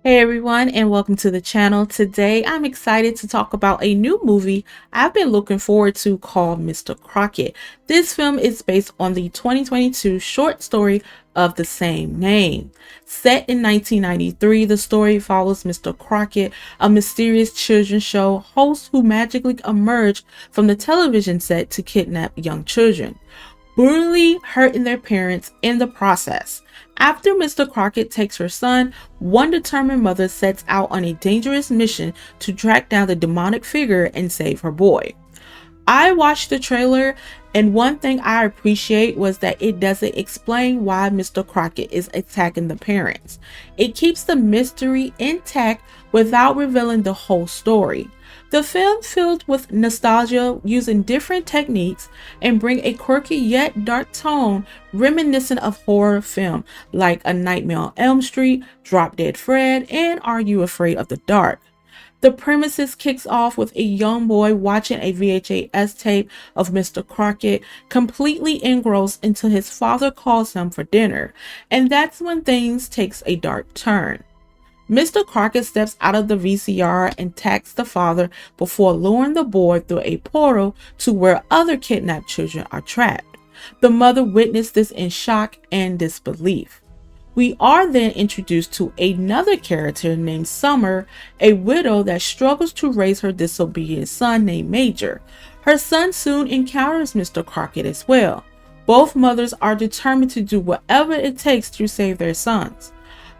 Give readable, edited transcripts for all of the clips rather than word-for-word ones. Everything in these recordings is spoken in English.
Hey everyone, and welcome to the channel. Today I'm excited to talk about a new movie I've been looking forward to called Mr. Crocket. This film is based on the 2022 short story of the same name. Set in 1993, the story follows Mr. Crocket, a mysterious children's show host who magically emerged from the television set to kidnap young children, brutally hurting their parents in the process. After Mr. Crocket takes her son, one determined mother sets out on a dangerous mission to track down the demonic figure and save her boy. I watched the trailer, and one thing I appreciate was that it doesn't explain why Mr. Crocket is attacking the parents. It keeps the mystery intact without revealing the whole story. The film filled with nostalgia using different techniques and bring a quirky yet dark tone reminiscent of horror film like A Nightmare on Elm Street, Drop Dead Fred, and Are You Afraid of the Dark? The premises kicks off with a young boy watching a VHS tape of Mr. Crocket, completely engrossed until his father calls him for dinner, and that's when things takes a dark turn. Mr. Crocket steps out of the VCR and attacks the father before luring the boy through a portal to where other kidnapped children are trapped. The mother witnessed this in shock and disbelief. We are then introduced to another character named Summer, a widow that struggles to raise her disobedient son named Major. Her son soon encounters Mr. Crocket as well. Both mothers are determined to do whatever it takes to save their sons.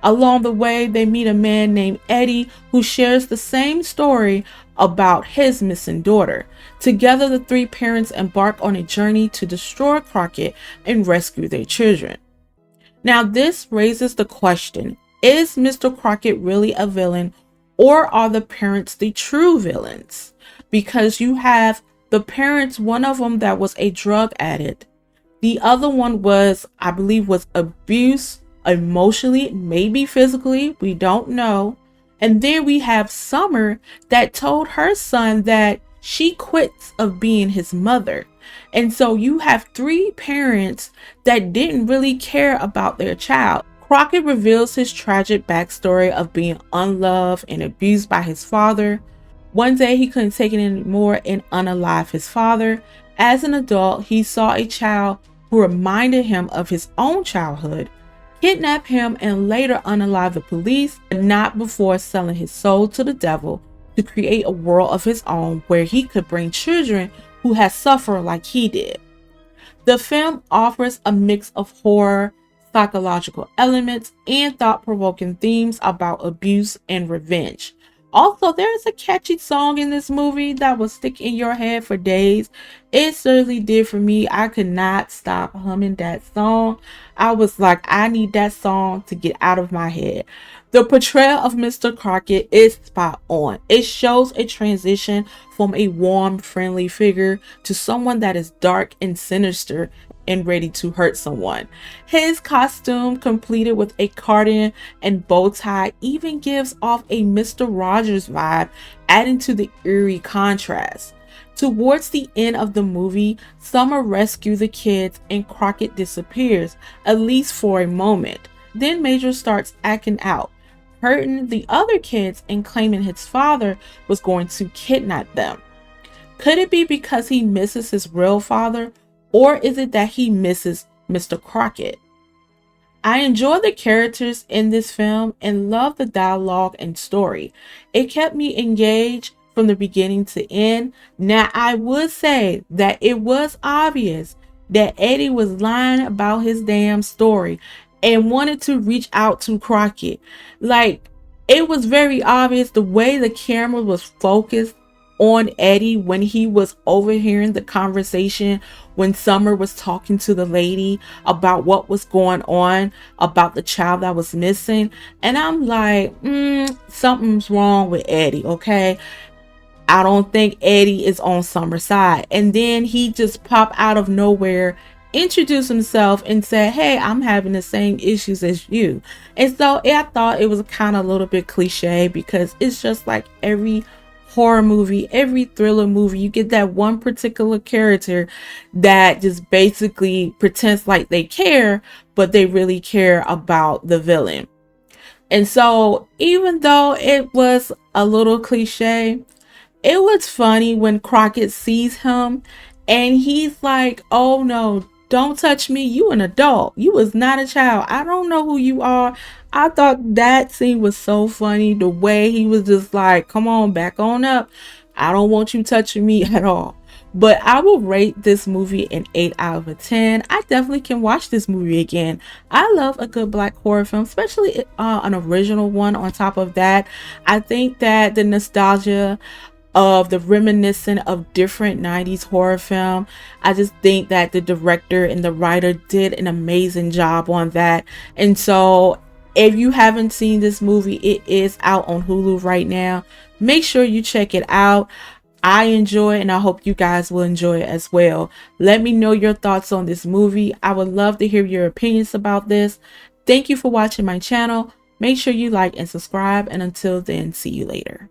Along the way, they meet a man named Eddie who shares the same story about his missing daughter. Together, the three parents embark on a journey to destroy Crocket and rescue their children. Now, this raises the question, is Mr. Crocket really a villain, or are the parents the true villains? Because you have the parents, one of them that was a drug addict. The other one was, I believe, was abuse, emotionally, maybe physically, we don't know. And then we have Summer that told her son that she quits of being his mother. And so you have three parents that didn't really care about their child. Crocket reveals his tragic backstory of being unloved and abused by his father. One day he couldn't take it anymore and unalive his father. As an adult, he saw a child who reminded him of his own childhood, kidnap him, and later unalive the police, but not before selling his soul to the devil to create a world of his own where he could bring children who had suffered like he did. The film offers a mix of horror, psychological elements, and thought-provoking themes about abuse and revenge. Also, there is a catchy song in this movie that will stick in your head for days. It certainly did for me. I could not stop humming that song. I was like, I need that song to get out of my head. The portrayal of Mr. Crocket is spot on. It shows a transition from a warm, friendly figure to someone that is dark and sinister and ready to hurt someone. His costume, completed with a cardigan and bow tie, even gives off a Mr. Rogers vibe, adding to the eerie contrast. Towards the end of the movie, Summer rescues the kids and Crocket disappears, at least for a moment. Then Major starts acting out, hurting the other kids and claiming his father was going to kidnap them. Could it be because he misses his real father, or is it that he misses Mr. Crocket? I enjoy the characters in this film and love the dialogue and story. It kept me engaged from the beginning to end. Now, I would say that it was obvious that Eddie was lying about his damn story and wanted to reach out to Crocket. Like, it was very obvious the way the camera was focused on Eddie when he was overhearing the conversation when Summer was talking to the lady about what was going on about the child that was missing. And I'm like, something's wrong with Eddie, okay? I don't think Eddie is on Summer's side. And then he just popped out of nowhere, introduced himself and said, hey, I'm having the same issues as you. And so I thought it was kind of a little bit cliche, because it's just like every horror movie, every thriller movie, you get that one particular character that just basically pretends like they care, but they really care about the villain. And so even though it was a little cliche, it was funny when Crockett sees him and he's like, "Oh no, don't touch me. You an adult. You was not a child. I don't know who you are." I thought that scene was so funny. The way he was just like, "Come on, back on up. I don't want you touching me at all." But I will rate this movie an 8 out of 10. I definitely can watch this movie again. I love a good black horror film, especially an original one on top of that. I think that the nostalgia of the reminiscent of different 90s horror film, I just think that the director and the writer did an amazing job on that. And so if you haven't seen this movie, it is out on Hulu right now. Make sure you check it out. I enjoy it and I hope you guys will enjoy it as well. Let me know your thoughts on this movie. I would love to hear your opinions about this. Thank you for watching my channel. Make sure you like and subscribe, and until then, see you later.